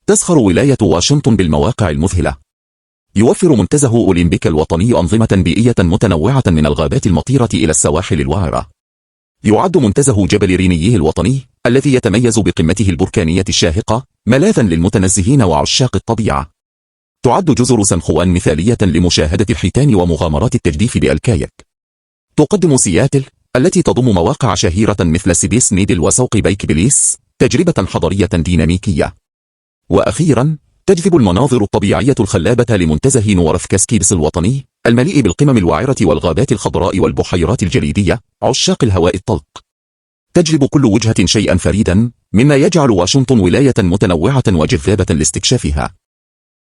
تزخر ولاية واشنطن بالمواقع المذهلة. يوفر منتزه أولمبيك الوطني أنظمة بيئية متنوعة من الغابات المطيرة إلى السواحل الوعرة. يعد منتزه جبل رينيه الوطني الذي يتميز بقمته البركانية الشاهقة ملاذا للمتنزهين وعشاق الطبيعة. تعد جزر سان خوان مثالية لمشاهدة الحيتان ومغامرات التجديف بالكاياك. تقدم سياتل التي تضم مواقع شهيرة مثل سبيس نيدل وسوق بيك بليس تجربة حضرية ديناميكية. وأخيرا تجذب المناظر الطبيعية الخلابة لمنتزه نورث كاسكيدس الوطني المليء بالقمم الوعرة والغابات الخضراء والبحيرات الجليدية. عشاق الهواء الطلق، تجلب كل وجهة شيئا فريدا، مما يجعل واشنطن ولاية متنوعة وجذابة لاستكشافها.